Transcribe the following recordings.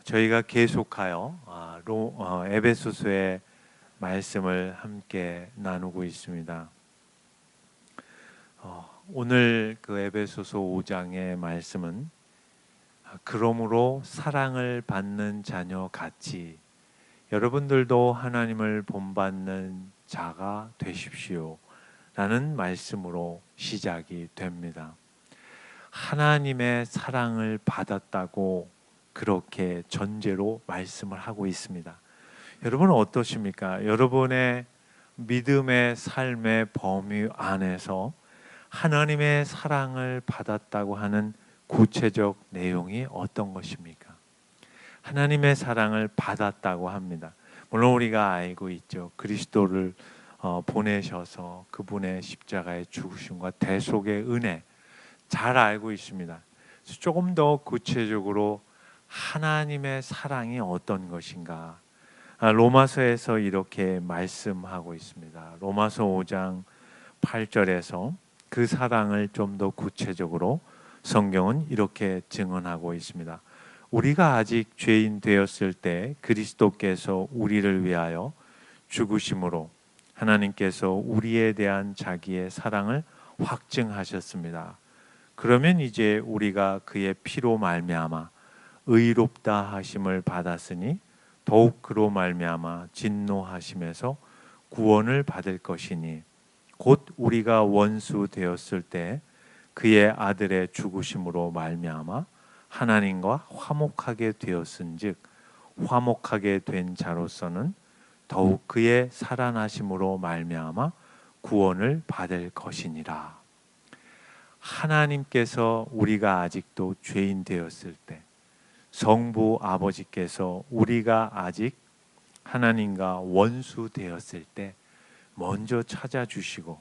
저희가 계속하여 에베소서의 말씀을 함께 나누고 있습니다. 오늘 그 에베소서 5장의 말씀은 그러므로 사랑을 받는 자녀 같이 여러분들도 하나님을 본받는 자가 되십시오 라는 말씀으로 시작이 됩니다. 하나님의 사랑을 받았다고 그렇게 전제로 말씀을 하고 있습니다. 여러분은 어떠십니까? 여러분의 믿음의 삶의 범위 안에서 하나님의 사랑을 받았다고 하는 구체적 내용이 어떤 것입니까? 하나님의 사랑을 받았다고 합니다. 물론 우리가 알고 있죠. 그리스도를 보내셔서 그분의 십자가의 죽으심과 대속의 은혜 잘 알고 있습니다. 조금 더 구체적으로 하나님의 사랑이 어떤 것인가? 로마서에서 이렇게 말씀하고 있습니다. 로마서 5장 8절에서 그 사랑을 좀 더 구체적으로 성경은 이렇게 증언하고 있습니다. 우리가 아직 죄인 되었을 때 그리스도께서 우리를 위하여 죽으심으로 하나님께서 우리에 대한 자기의 사랑을 확증하셨습니다. 그러면 이제 우리가 그의 피로 말미암아 의롭다 하심을 받았으니 더욱 그로 말미암아 진노하심에서 구원을 받을 것이니 곧 우리가 원수 되었을 때 그의 아들의 죽으심으로 말미암아 하나님과 화목하게 되었은즉 화목하게 된 자로서는 더욱 그의 살아나심으로 말미암아 구원을 받을 것이니라. 하나님께서 우리가 아직도 죄인 되었을 때 성부 아버지께서 우리가 아직 하나님과 원수 되었을 때 먼저 찾아주시고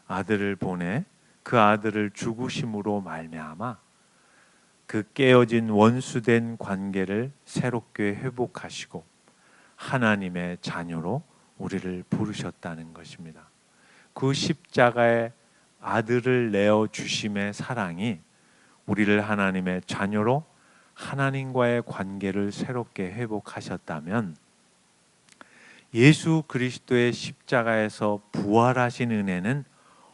아들을 보내 그 아들을 죽으심으로 말미암아 그 깨어진 원수된 관계를 새롭게 회복하시고 하나님의 자녀로 우리를 부르셨다는 것입니다. 그 십자가의 아들을 내어 주심의 사랑이 우리를 하나님의 자녀로 하나님과의 관계를 새롭게 회복하셨다면 예수 그리스도의 십자가에서 부활하신 은혜는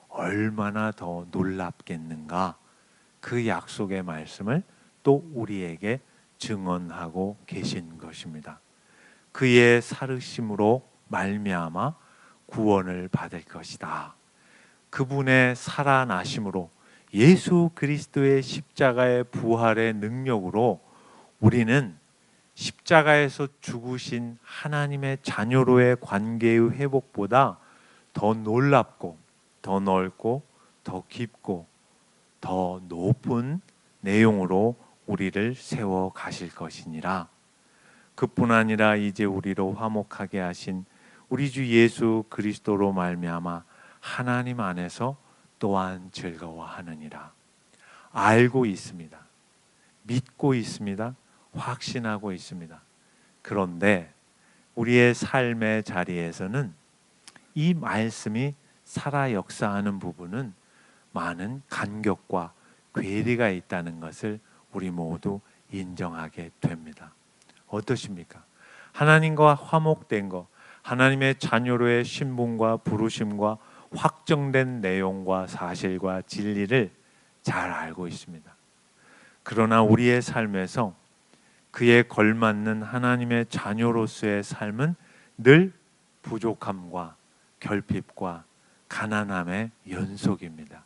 얼마나 더 놀랍겠는가? 그 약속의 말씀을 또 우리에게 증언하고 계신 것입니다. 그의 살으심으로 말미암아 구원을 받을 것이다. 그분의 살아나심으로 예수 그리스도의 십자가의 부활의 능력으로 우리는 십자가에서 죽으신 하나님의 자녀로의 관계의 회복보다 더 놀랍고 더 넓고 더 깊고 더 높은 내용으로 우리를 세워 가실 것이니라. 그뿐 아니라 이제 우리로 화목하게 하신 우리 주 예수 그리스도로 말미암아 하나님 안에서 또한 즐거워하느니라. 알고 있습니다. 믿고 있습니다. 확신하고 있습니다. 그런데 우리의 삶의 자리에서는 이 말씀이 살아 역사하는 부분은 많은 간격과 괴리가 있다는 것을 우리 모두 인정하게 됩니다. 어떠십니까? 하나님과 화목된 것, 하나님의 자녀로의 신분과 부르심과 확정된 내용과 사실과 진리를 잘 알고 있습니다. 그러나 우리의 삶에서 그에 걸맞는 하나님의 자녀로서의 삶은 늘 부족함과 결핍과 가난함의 연속입니다.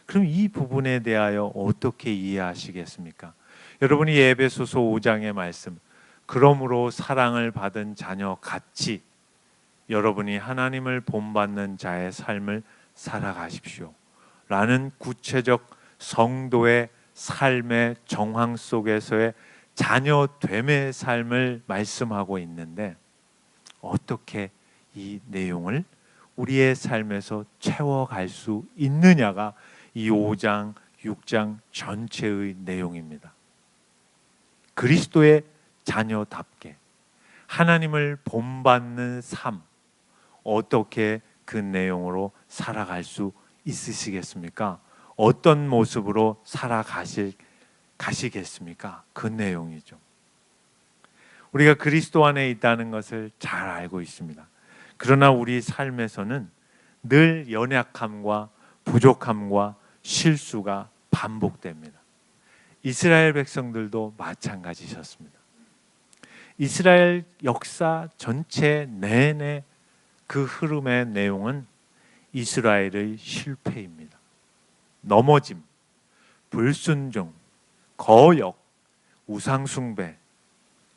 그럼 이 부분에 대하여 어떻게 이해하시겠습니까? 여러분이 에베소서 5장의 말씀, 그러므로 사랑을 받은 자녀 같이 여러분이 하나님을 본받는 자의 삶을 살아가십시오 라는 구체적 성도의 삶의 정황 속에서의 자녀됨의 삶을 말씀하고 있는데 어떻게 이 내용을 우리의 삶에서 채워갈 수 있느냐가 이 5장, 6장 전체의 내용입니다. 그리스도의 자녀답게 하나님을 본받는 삶, 어떻게 그 내용으로 살아갈 수 있으시겠습니까? 어떤 모습으로 살아가시겠습니까? 그 내용이죠. 우리가 그리스도 안에 있다는 것을 잘 알고 있습니다. 그러나 우리 삶에서는 늘 연약함과 부족함과 실수가 반복됩니다. 이스라엘 백성들도 마찬가지셨습니다. 이스라엘 역사 전체 내내 그 흐름의 내용은 이스라엘의 실패입니다. 넘어짐, 불순종, 거역, 우상숭배,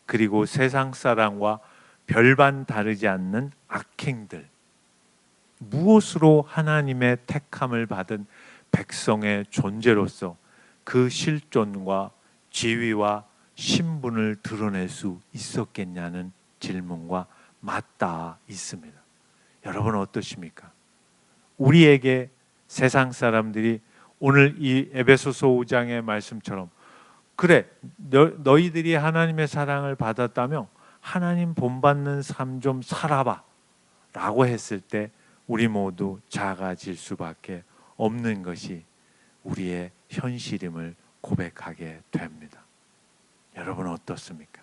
그리고 세상 사람과 별반 다르지 않는 악행들, 무엇으로 하나님의 택함을 받은 백성의 존재로서 그 실존과 지위와 신분을 드러낼 수 있었겠냐는 질문과 맞닿아 있습니다. 여러분 어떠십니까? 우리에게 세상 사람들이 오늘 이 에베소서 5장의 말씀처럼 그래, 너희들이 하나님의 사랑을 받았다며 하나님 본받는 삶 좀 살아봐 라고 했을 때 우리 모두 작아질 수밖에 없는 것이 우리의 현실임을 고백하게 됩니다. 여러분 어떻습니까?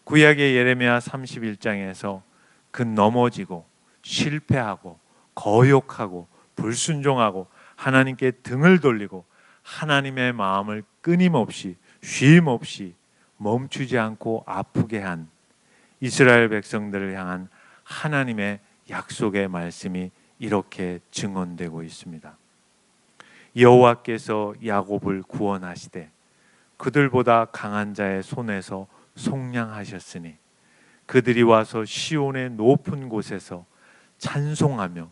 구약의 예레미야 31장에서 그 넘어지고 실패하고 거역하고 불순종하고 하나님께 등을 돌리고 하나님의 마음을 끊임없이 쉼없이 멈추지 않고 아프게 한 이스라엘 백성들을 향한 하나님의 약속의 말씀이 이렇게 증언되고 있습니다. 여호와께서 야곱을 구원하시되 그들보다 강한 자의 손에서 속량하셨으니 그들이 와서 시온의 높은 곳에서 찬송하며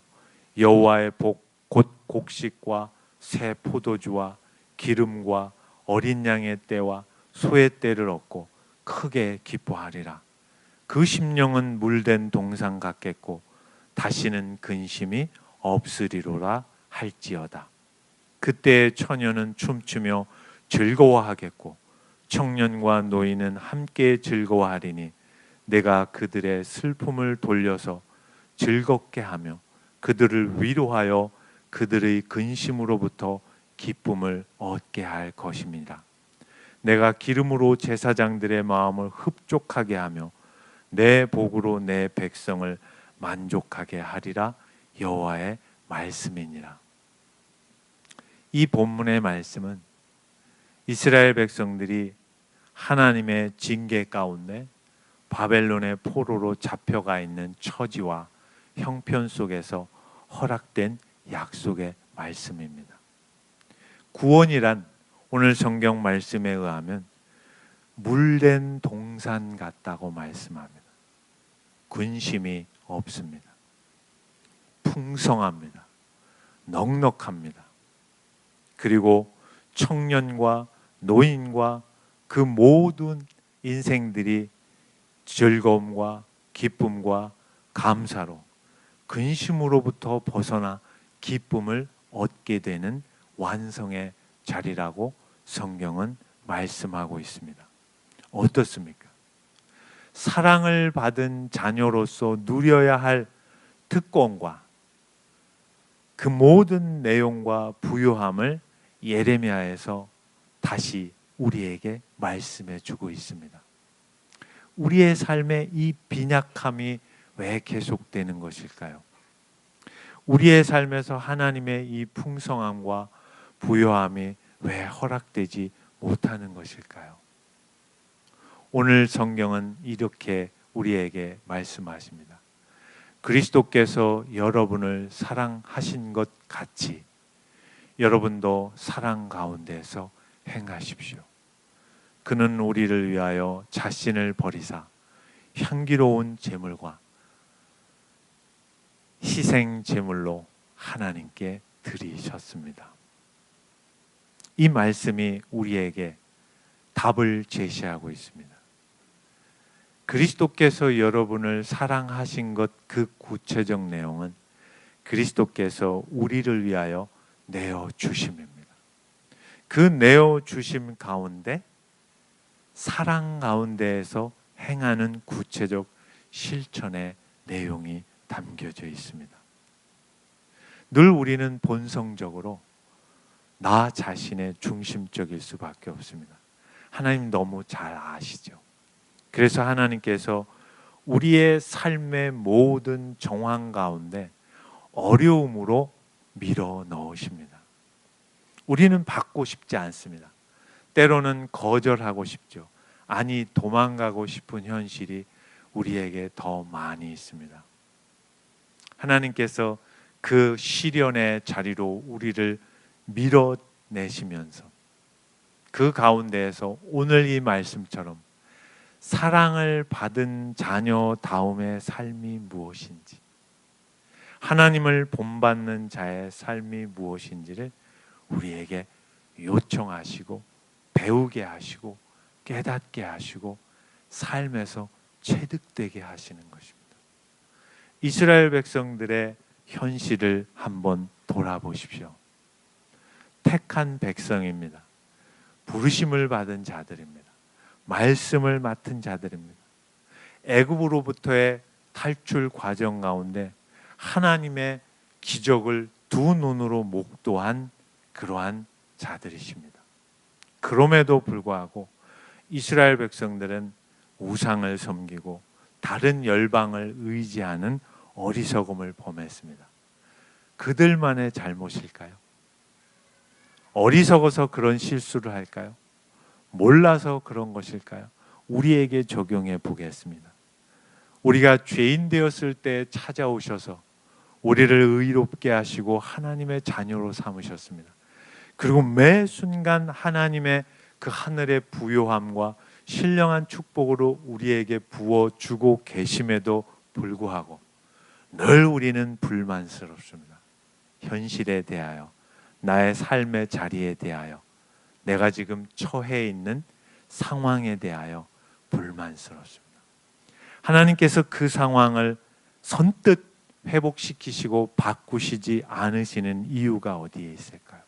여호와의 복 곧 곡식과 새 포도주와 기름과 어린 양의 떼와 소의 떼를 얻고 크게 기뻐하리라. 그 심령은 물된 동상 같겠고 다시는 근심이 없으리로라 할지어다. 그때 처녀는 춤추며 즐거워하겠고 청년과 노인은 함께 즐거워하리니 내가 그들의 슬픔을 돌려서 즐겁게 하며 그들을 위로하여 그들의 근심으로부터 기쁨을 얻게 할 것입니다. 내가 기름으로 제사장들의 마음을 흡족하게 하며 내 복으로 내 백성을 만족하게 하리라. 여호와의 말씀이니라. 이 본문의 말씀은 이스라엘 백성들이 하나님의 징계 가운데 바벨론의 포로로 잡혀가 있는 처지와 형편 속에서 허락된 약속의 말씀입니다. 구원이란 오늘 성경 말씀에 의하면 물된 동산 같다고 말씀합니다. 근심이 없습니다. 풍성합니다. 넉넉합니다. 그리고 청년과 노인과 그 모든 인생들이 즐거움과 기쁨과 감사로 근심으로부터 벗어나 기쁨을 얻게 되는 완성의 자리라고 성경은 말씀하고 있습니다. 어떻습니까? 사랑을 받은 자녀로서 누려야 할 특권과 그 모든 내용과 부요함을 예레미야에서 다시 우리에게 말씀해 주고 있습니다. 우리의 삶에 이 빈약함이 왜 계속되는 것일까요? 우리의 삶에서 하나님의 이 풍성함과 부요함이 왜 허락되지 못하는 것일까요? 오늘 성경은 이렇게 우리에게 말씀하십니다. 그리스도께서 여러분을 사랑하신 것 같이 여러분도 사랑 가운데서 행하십시오. 그는 우리를 위하여 자신을 버리사 향기로운 제물과 희생 제물로 하나님께 드리셨습니다. 이 말씀이 우리에게 답을 제시하고 있습니다. 그리스도께서 여러분을 사랑하신 것 그 구체적 내용은 그리스도께서 우리를 위하여 내어 주심입니다. 그 내어 주심 가운데 사랑 가운데에서 행하는 구체적 실천의 내용이 담겨져 있습니다. 늘 우리는 본성적으로 나 자신의 중심적일 수밖에 없습니다. 하나님 너무 잘 아시죠. 그래서 하나님께서 우리의 삶의 모든 정황 가운데 어려움으로 밀어 넣으십니다. 우리는 받고 싶지 않습니다. 때로는 거절하고 싶죠. 아니, 도망가고 싶은 현실이 우리에게 더 많이 있습니다. 하나님께서 그 시련의 자리로 우리를 밀어내시면서 그 가운데에서 오늘 이 말씀처럼 사랑을 받은 자녀다움의 삶이 무엇인지, 하나님을 본받는 자의 삶이 무엇인지를 우리에게 요청하시고 배우게 하시고 깨닫게 하시고 삶에서 체득되게 하시는 것입니다. 이스라엘 백성들의 현실을 한번 돌아보십시오. 택한 백성입니다. 부르심을 받은 자들입니다. 말씀을 맡은 자들입니다. 애굽으로부터의 탈출 과정 가운데 하나님의 기적을 두 눈으로 목도한 그러한 자들이십니다. 그럼에도 불구하고 이스라엘 백성들은 우상을 섬기고 다른 열방을 의지하는 어리석음을 범했습니다. 그들만의 잘못일까요? 어리석어서 그런 실수를 할까요? 몰라서 그런 것일까요? 우리에게 적용해 보겠습니다. 우리가 죄인 되었을 때 찾아오셔서 우리를 의롭게 하시고 하나님의 자녀로 삼으셨습니다. 그리고 매 순간 하나님의 그 하늘의 부요함과 신령한 축복으로 우리에게 부어주고 계심에도 불구하고 늘 우리는 불만스럽습니다. 현실에 대하여, 나의 삶의 자리에 대하여, 내가 지금 처해 있는 상황에 대하여 불만스럽습니다. 하나님께서 그 상황을 선뜻 회복시키시고 바꾸시지 않으시는 이유가 어디에 있을까요?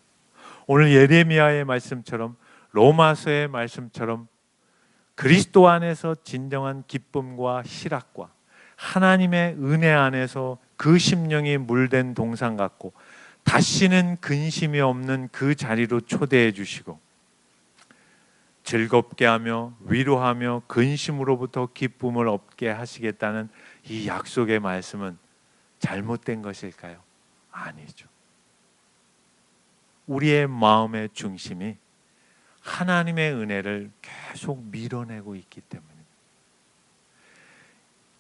오늘 예레미야의 말씀처럼, 로마서의 말씀처럼 그리스도 안에서 진정한 기쁨과 희락과 하나님의 은혜 안에서 그 심령이 물된 동산 같고 다시는 근심이 없는 그 자리로 초대해 주시고 즐겁게 하며 위로하며 근심으로부터 기쁨을 얻게 하시겠다는 이 약속의 말씀은 잘못된 것일까요? 아니죠. 우리의 마음의 중심이 하나님의 은혜를 계속 밀어내고 있기 때문입니다.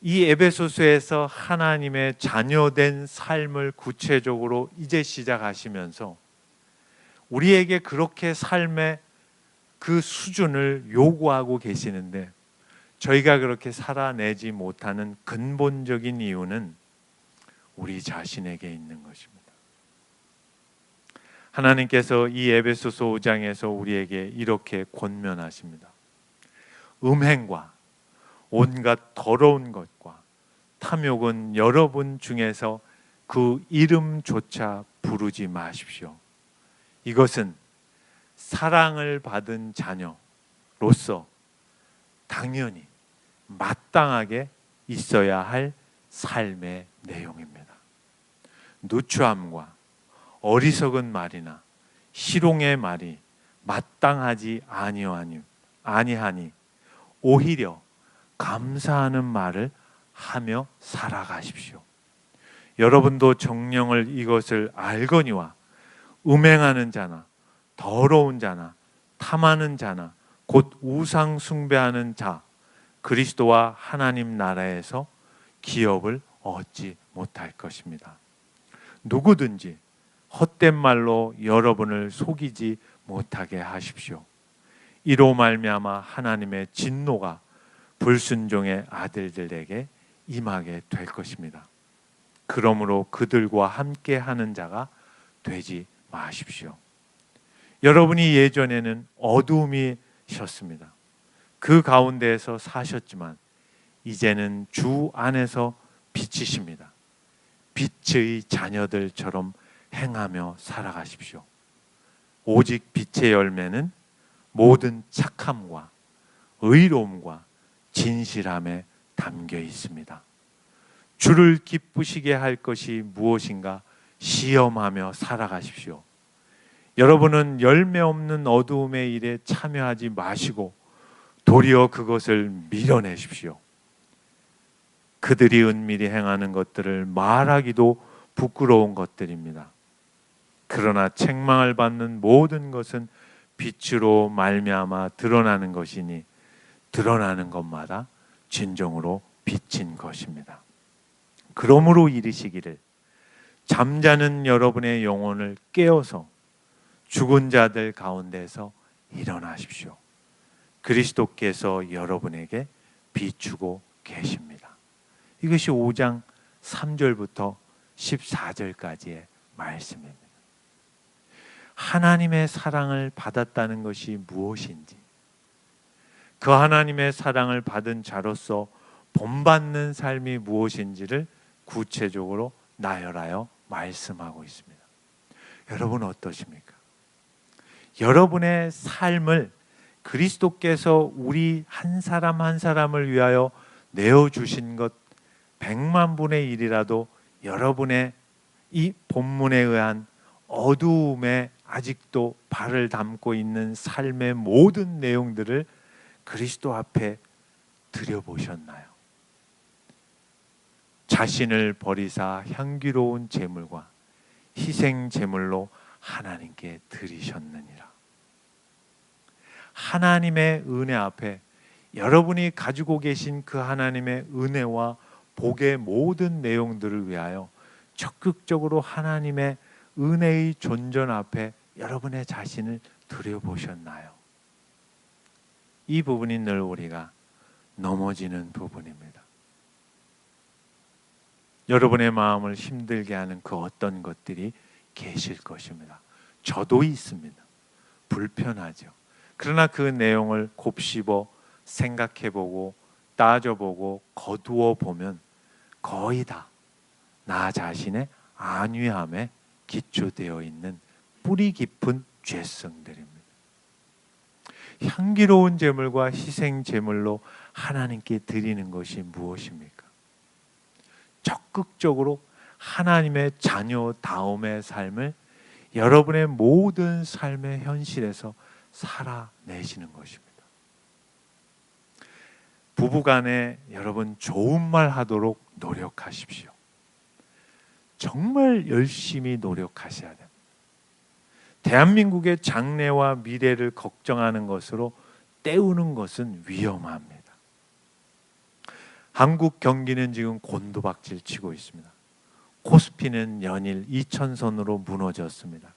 이 에베소서에서 하나님의 자녀된 삶을 구체적으로 이제 시작하시면서 우리에게 그렇게 삶의 그 수준을 요구하고 계시는데 저희가 그렇게 살아내지 못하는 근본적인 이유는 우리 자신에게 있는 것입니다. 하나님께서 이 에베소서 5장에서 우리에게 이렇게 권면하십니다. 음행과 온갖 더러운 것과 탐욕은 여러분 중에서 그 이름조차 부르지 마십시오. 이것은 사랑을 받은 자녀로서 당연히 마땅하게 있어야 할 삶의 내용입니다. 누추함과 어리석은 말이나 희롱의 말이 마땅하지 아니하니 오히려 감사하는 말을 하며 살아가십시오. 여러분도 정령을 이것을 알거니와 음행하는 자나 더러운 자나 탐하는 자나 곧 우상 숭배하는 자 그리스도와 하나님 나라에서 기업을 얻지 못할 것입니다. 누구든지 헛된 말로 여러분을 속이지 못하게 하십시오. 이로 말미암아 하나님의 진노가 불순종의 아들들에게 임하게 될 것입니다. 그러므로 그들과 함께 하는 자가 되지 마십시오. 여러분이 예전에는 어두움이셨습니다. 그 가운데에서 사셨지만 이제는 주 안에서 빛이십니다. 빛의 자녀들처럼 행하며 살아가십시오. 오직 빛의 열매는 모든 착함과 의로움과 진실함에 담겨 있습니다. 주를 기쁘시게 할 것이 무엇인가 시험하며 살아가십시오. 여러분은 열매 없는 어두움의 일에 참여하지 마시고 도리어 그것을 밀어내십시오. 그들이 은밀히 행하는 것들을 말하기도 부끄러운 것들입니다. 그러나 책망을 받는 모든 것은 빛으로 말미암아 드러나는 것이니 드러나는 것마다 진정으로 빛인 것입니다. 그러므로 이르시기를 잠자는 여러분의 영혼을 깨워서 죽은 자들 가운데서 일어나십시오. 그리스도께서 여러분에게 비추고 계십니다. 이것이 5장 3절부터 14절까지의 말씀입니다. 하나님의 사랑을 받았다는 것이 무엇인지, 그 하나님의 사랑을 받은 자로서 본받는 삶이 무엇인지를 구체적으로 나열하여 말씀하고 있습니다. 여러분 어떠십니까? 여러분의 삶을 그리스도께서 우리 한 사람 한 사람을 위하여 내어주신 것 100만 분의 1이라도 여러분의 이 본문에 의한 어두움에 아직도 발을 담고 있는 삶의 모든 내용들을 그리스도 앞에 드려보셨나요? 자신을 버리사 향기로운 제물과 희생 제물로 하나님께 드리셨느니라. 하나님의 은혜 앞에 여러분이 가지고 계신 그 하나님의 은혜와 복의 모든 내용들을 위하여 적극적으로 하나님의 은혜의 존전 앞에 여러분의 자신을 드려보셨나요? 이 부분이 늘 우리가 넘어지는 부분입니다. 여러분의 마음을 힘들게 하는 그 어떤 것들이 계실 것입니다. 저도 있습니다. 불편하죠. 그러나 그 내용을 곱씹어 생각해보고 따져보고 거두어 보면 거의 다 나 자신의 안위함에 기초되어 있는 뿌리 깊은 죄성들입니다. 향기로운 제물과 희생 제물로 하나님께 드리는 것이 무엇입니까? 적극적으로 하나님의 자녀다움의 삶을 여러분의 모든 삶의 현실에서 살아내시는 것입니다. 부부간에 여러분 좋은 말 하도록 노력하십시오. 정말 열심히 노력하셔야 됩니다. 대한민국의 장래와 미래를 걱정하는 것으로 때우는 것은 위험합니다. 한국 경기는 지금 곤두박질 치고 있습니다. 코스피는 연일 2,000선으로 무너졌습니다.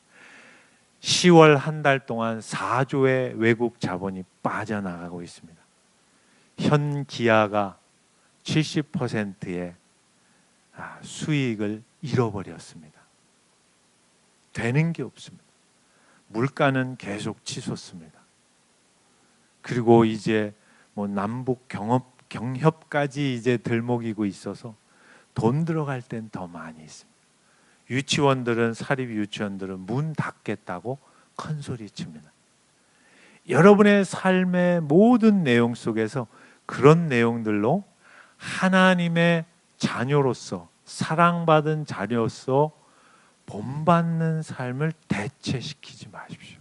10월 한 달 동안 4조의 외국 자본이 빠져나가고 있습니다. 현 기아가 70%의 수익을 잃어버렸습니다. 되는 게 없습니다. 물가는 계속 치솟습니다. 그리고 이제 남북 경협까지 이제 들먹이고 있어서 돈 들어갈 땐 더 많이 있습니다. 유치원들은 사립 유치원들은 문 닫겠다고 큰 소리 칩니다. 여러분의 삶의 모든 내용 속에서 그런 내용들로 하나님의 자녀로서 사랑받은 자녀로서 본받는 삶을 대체시키지 마십시오.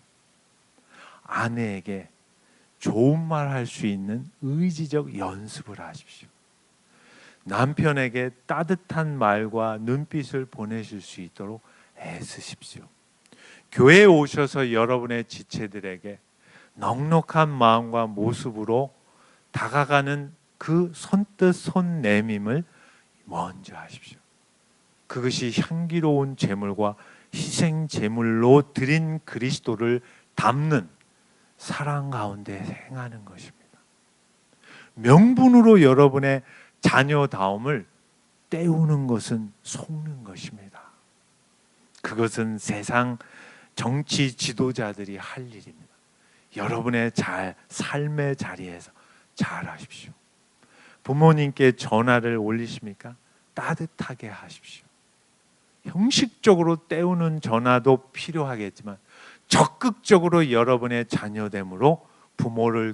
아내에게 좋은 말 할 수 있는 의지적 연습을 하십시오. 남편에게 따뜻한 말과 눈빛을 보내실 수 있도록 애쓰십시오. 교회에 오셔서 여러분의 지체들에게 넉넉한 마음과 모습으로 다가가는 그 손뜻 손내밈을 먼저 하십시오. 그것이 향기로운 제물과 희생 제물로 드린 그리스도를 담는 사랑 가운데 행하는 것입니다. 명분으로 여러분의 자녀다움을 때우는 것은 속는 것입니다. 그것은 세상 정치 지도자들이 할 일입니다. 여러분의 삶의 자리에서 잘 하십시오. 부모님께 전화를 올리십니까? 따뜻하게 하십시오. 형식적으로 때우는 전화도 필요하겠지만 적극적으로 여러분의 자녀됨으로 부모를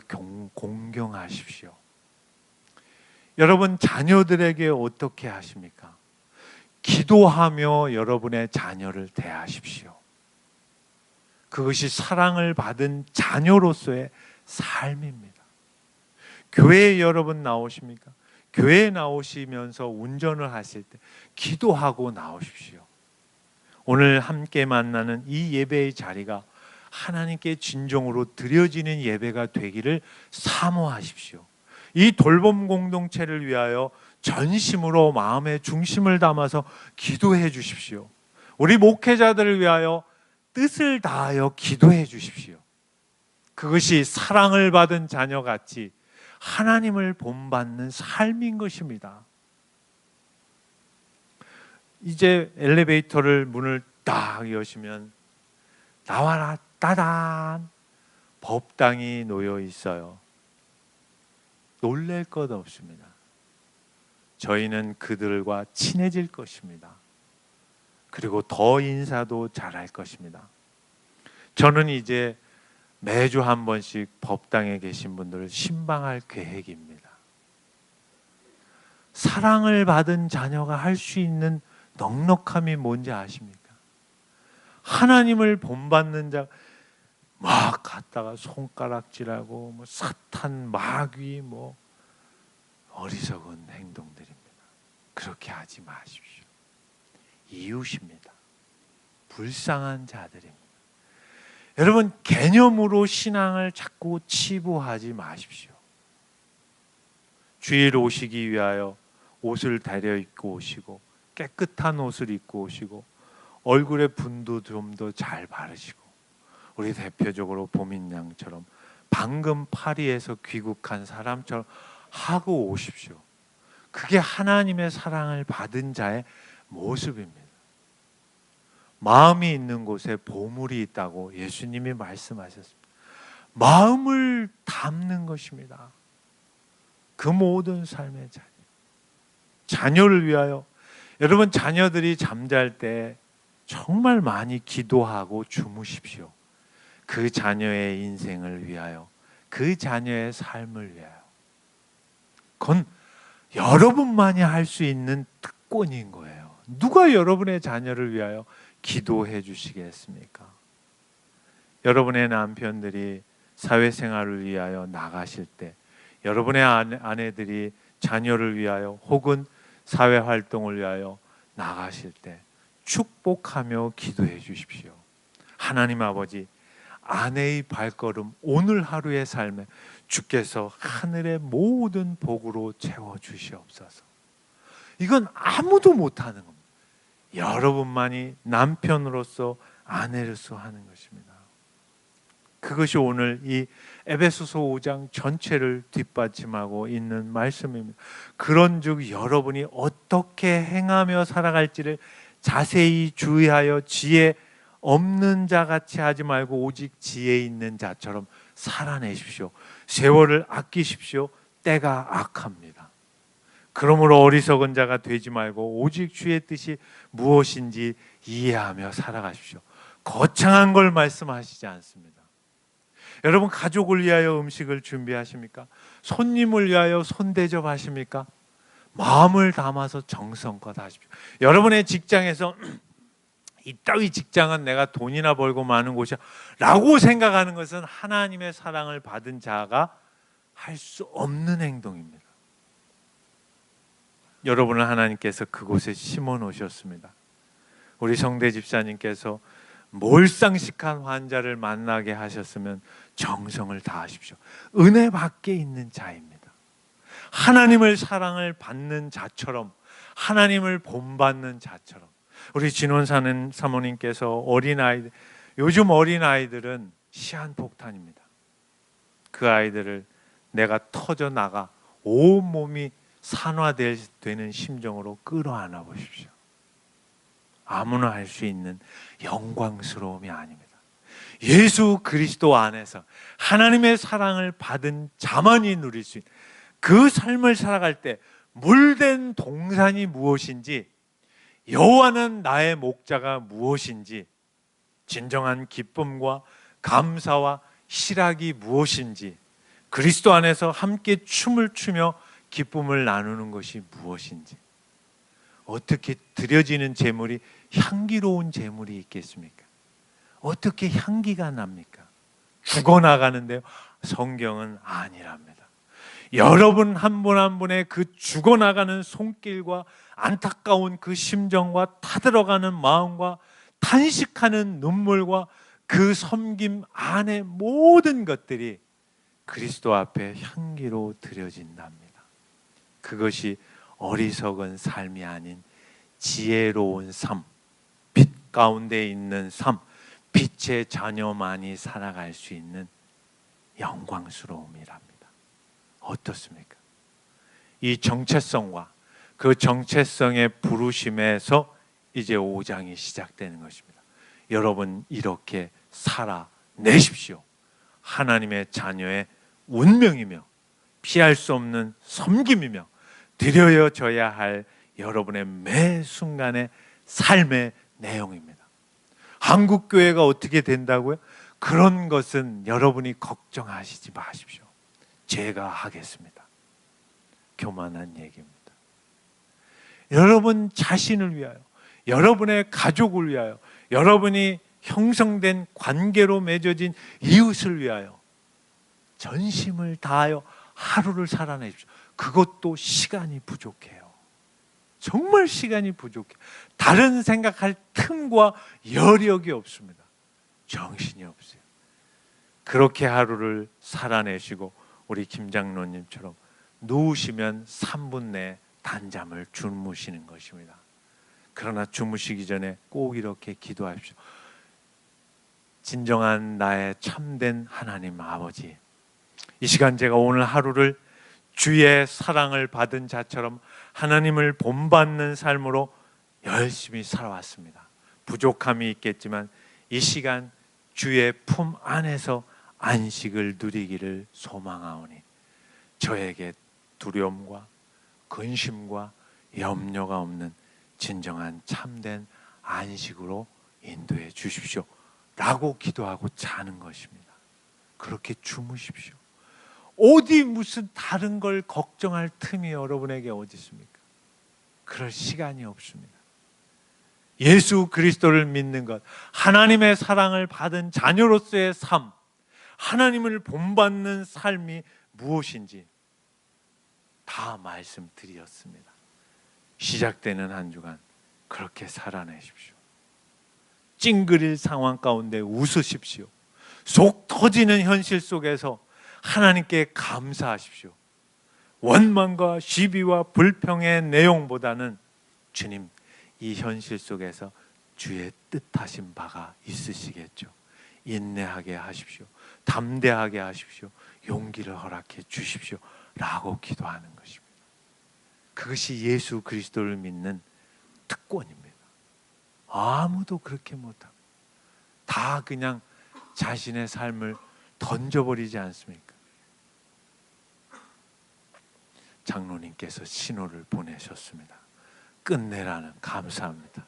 공경하십시오. 여러분 자녀들에게 어떻게 하십니까? 기도하며 여러분의 자녀를 대하십시오. 그것이 사랑을 받은 자녀로서의 삶입니다. 교회에 여러분 나오십니까? 교회에 나오시면서 운전을 하실 때 기도하고 나오십시오. 오늘 함께 만나는 이 예배의 자리가 하나님께 진정으로 드려지는 예배가 되기를 사모하십시오. 이 돌봄 공동체를 위하여 전심으로 마음의 중심을 담아서 기도해 주십시오. 우리 목회자들을 위하여 뜻을 다하여 기도해 주십시오. 그것이 사랑을 받은 자녀같이 하나님을 본받는 삶인 것입니다. 이제 엘리베이터를 문을 딱 여시면 나와라 따단 법당이 놓여 있어요. 놀랄 것 없습니다. 저희는 그들과 친해질 것입니다. 그리고 더 인사도 잘할 것입니다. 저는 이제 매주 한 번씩 법당에 계신 분들을 신방할 계획입니다. 사랑을 받은 자녀가 할 수 있는 넉넉함이 뭔지 아십니까? 하나님을 본받는 자 막 갔다가 손가락질하고 뭐 사탄 마귀 뭐 어리석은 행동들입니다. 그렇게 하지 마십시오. 이웃입니다. 불쌍한 자들입니다. 여러분, 개념으로 신앙을 자꾸 치부하지 마십시오. 주일 오시기 위하여 옷을 다려 입고 오시고 깨끗한 옷을 입고 오시고 얼굴에 분도 좀 더 잘 바르시고 우리 대표적으로 보민양처럼 방금 파리에서 귀국한 사람처럼 하고 오십시오. 그게 하나님의 사랑을 받은 자의 모습입니다. 마음이 있는 곳에 보물이 있다고 예수님이 말씀하셨습니다. 마음을 담는 것입니다. 그 모든 삶의 자녀. 자녀를 위하여 여러분, 자녀들이 잠잘 때 정말 많이 기도하고 주무십시오. 그 자녀의 인생을 위하여, 그 자녀의 삶을 위하여. 그건 여러분만이 할 수 있는 특권인 거예요. 누가 여러분의 자녀를 위하여 기도해 주시겠습니까? 여러분의 남편들이 사회생활을 위하여 나가실 때, 여러분의 아내들이 자녀를 위하여 혹은 사회활동을 위하여 나가실 때 축복하며 기도해 주십시오. 하나님 아버지, 아내의 발걸음 오늘 하루의 삶에 주께서 하늘의 모든 복으로 채워주시옵소서. 이건 아무도 못하는 겁니다. 여러분만이 남편으로서 아내로서 하는 것입니다. 그것이 오늘 이 에베소서 5장 전체를 뒷받침하고 있는 말씀입니다. 그런즉 여러분이 어떻게 행하며 살아갈지를 자세히 주의하여 지혜 없는 자같이 하지 말고 오직 지혜 있는 자처럼 살아내십시오. 세월을 아끼십시오. 때가 악합니다. 그러므로 어리석은 자가 되지 말고 오직 주의 뜻이 무엇인지 이해하며 살아가십시오. 거창한 걸 말씀하시지 않습니다. 여러분, 가족을 위하여 음식을 준비하십니까? 손님을 위하여 손대접하십니까? 마음을 담아서 정성껏 하십시오. 여러분의 직장에서 이따위 직장은 내가 돈이나 벌고 마는 곳이야 라고 생각하는 것은 하나님의 사랑을 받은 자가 할 수 없는 행동입니다. 여러분을 하나님께서 그곳에 심어 놓으셨습니다. 우리 성대 집사님께서 몰상식한 환자를 만나게 하셨으면 정성을 다하십시오. 은혜 밖에 있는 자입니다. 하나님을 사랑을 받는 자처럼, 하나님을 본받는 자처럼. 우리 진원사는 사모님께서 어린아이들, 요즘 어린아이들은 시한폭탄입니다. 그 아이들을 내가 터져나가 온몸이 산화되는 심정으로 끌어안아 보십시오. 아무나 할 수 있는 영광스러움이 아닙니다. 예수 그리스도 안에서 하나님의 사랑을 받은 자만이 누릴 수 있는 그 삶을 살아갈 때 물된 동산이 무엇인지, 여호와는 나의 목자가 무엇인지, 진정한 기쁨과 감사와 희락이 무엇인지, 그리스도 안에서 함께 춤을 추며 기쁨을 나누는 것이 무엇인지, 어떻게 드려지는 제물이 향기로운 제물이 있겠습니까? 어떻게 향기가 납니까? 죽어나가는데요. 성경은 아니랍니다. 여러분 한 분 한 분의 그 죽어나가는 손길과 안타까운 그 심정과 타들어가는 마음과 탄식하는 눈물과 그 섬김 안에 모든 것들이 그리스도 앞에 향기로 드려진답니다. 그것이 어리석은 삶이 아닌 지혜로운 삶, 빛 가운데 있는 삶, 빛의 자녀만이 살아갈 수 있는 영광스러움이랍니다. 어떻습니까? 이 정체성과 그 정체성의 부르심에서 이제 5장이 시작되는 것입니다. 여러분 이렇게 살아내십시오. 하나님의 자녀의 운명이며 피할 수 없는 섬김이며 드려져야 할 여러분의 매 순간의 삶의 내용입니다. 한국교회가 어떻게 된다고요? 그런 것은 여러분이 걱정하시지 마십시오. 제가 하겠습니다. 교만한 얘기입니다. 여러분 자신을 위하여, 여러분의 가족을 위하여, 여러분이 형성된 관계로 맺어진 이웃을 위하여 전심을 다하여 하루를 살아내십시오. 그것도 시간이 부족해요. 정말 시간이 부족해요. 다른 생각할 틈과 여력이 없습니다. 정신이 없어요. 그렇게 하루를 살아내시고 우리 김 장로님처럼 누우시면 3분 내에 단잠을 주무시는 것입니다. 그러나 주무시기 전에 꼭 이렇게 기도하십시오. 진정한 나의 참된 하나님 아버지, 이 시간 제가 오늘 하루를 주의 사랑을 받은 자처럼 하나님을 본받는 삶으로 열심히 살아왔습니다. 부족함이 있겠지만 이 시간 주의 품 안에서 안식을 누리기를 소망하오니 저에게 두려움과 근심과 염려가 없는 진정한 참된 안식으로 인도해 주십시오 라고 기도하고 자는 것입니다. 그렇게 주무십시오. 어디 무슨 다른 걸 걱정할 틈이 여러분에게 어디 있습니까? 그럴 시간이 없습니다. 예수 그리스도를 믿는 것, 하나님의 사랑을 받은 자녀로서의 삶, 하나님을 본받는 삶이 무엇인지 다 말씀드렸습니다. 시작되는 한 주간 그렇게 살아내십시오. 찡그릴 상황 가운데 웃으십시오. 속 터지는 현실 속에서 하나님께 감사하십시오. 원망과 시비와 불평의 내용보다는 주님, 이 현실 속에서 주의 뜻하신 바가 있으시겠죠. 인내하게 하십시오. 담대하게 하십시오. 용기를 허락해 주십시오 라고 기도하는 것입니다. 그것이 예수 그리스도를 믿는 특권입니다. 아무도 그렇게 못합니다. 다 그냥 자신의 삶을 던져버리지 않습니까? 장로님께서 신호를 보내셨습니다. 끝내라는. 감사합니다.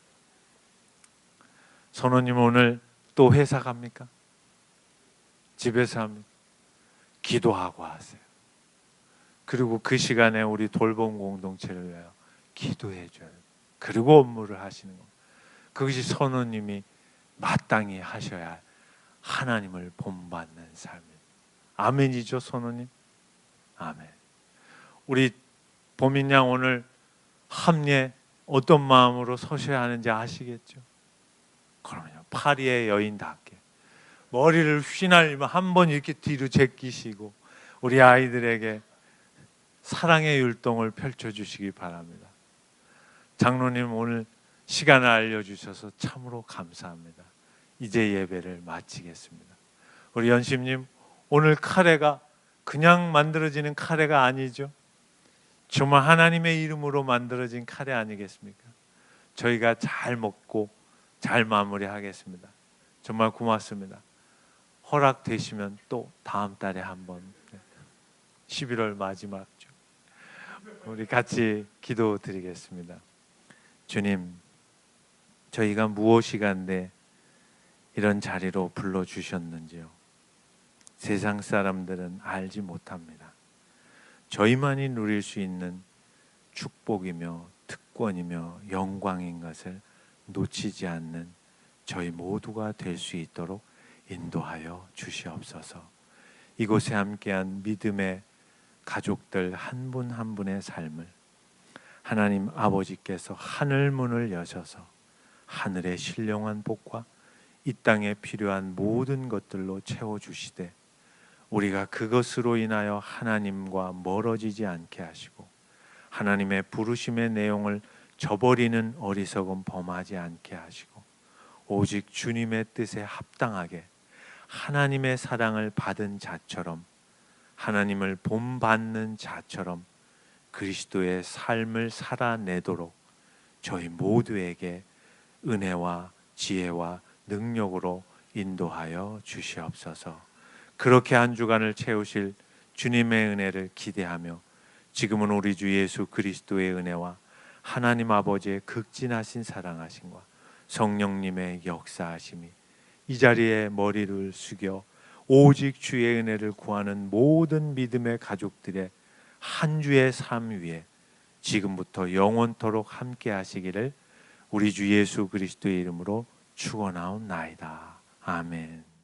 선호님 오늘 또 회사 갑니까? 집에서 합니까? 기도하고 하세요. 그리고 그 시간에 우리 돌봄 공동체를 위하여 기도해 줘요. 그리고 업무를 하시는 겁니다. 그것이 선호님이 마땅히 하셔야 할 하나님을 본받는 삶입니다. 아멘이죠, 선호님? 아멘. 우리 보민 양 오늘 합리에 어떤 마음으로 서셔야 하는지 아시겠죠? 그러면요, 파리의 여인답게 머리를 휘날리며 한번 이렇게 뒤로 제끼시고 우리 아이들에게 사랑의 율동을 펼쳐주시기 바랍니다. 장로님 오늘 시간을 알려주셔서 참으로 감사합니다. 이제 예배를 마치겠습니다. 우리 연심님, 오늘 카레가 그냥 만들어지는 카레가 아니죠. 정말 하나님의 이름으로 만들어진 카레 아니겠습니까? 저희가 잘 먹고 잘 마무리하겠습니다. 정말 고맙습니다. 허락되시면 또 다음 달에 한번 11월 마지막 주 우리 같이 기도드리겠습니다. 주님, 저희가 무엇이간데 이런 자리로 불러주셨는지요. 세상 사람들은 알지 못합니다. 저희만이 누릴 수 있는 축복이며 특권이며 영광인 것을 놓치지 않는 저희 모두가 될 수 있도록 인도하여 주시옵소서. 이곳에 함께한 믿음의 가족들 한 분 한 분의 삶을 하나님 아버지께서 하늘 문을 여셔서 하늘의 신령한 복과 이 땅에 필요한 모든 것들로 채워주시되 우리가 그것으로 인하여 하나님과 멀어지지 않게 하시고 하나님의 부르심의 내용을 저버리는 어리석음 범하지 않게 하시고 오직 주님의 뜻에 합당하게 하나님의 사랑을 받은 자처럼 하나님을 본받는 자처럼 그리스도의 삶을 살아내도록 저희 모두에게 은혜와 지혜와 능력으로 인도하여 주시옵소서. 그렇게 한 주간을 채우실 주님의 은혜를 기대하며 지금은 우리 주 예수 그리스도의 은혜와 하나님 아버지의 극진하신 사랑하심과 성령님의 역사하심이 이 자리에 머리를 숙여 오직 주의 은혜를 구하는 모든 믿음의 가족들의 한 주의 삶 위에 지금부터 영원토록 함께 하시기를 우리 주 예수 그리스도의 이름으로 축원하옵나이다. 아멘.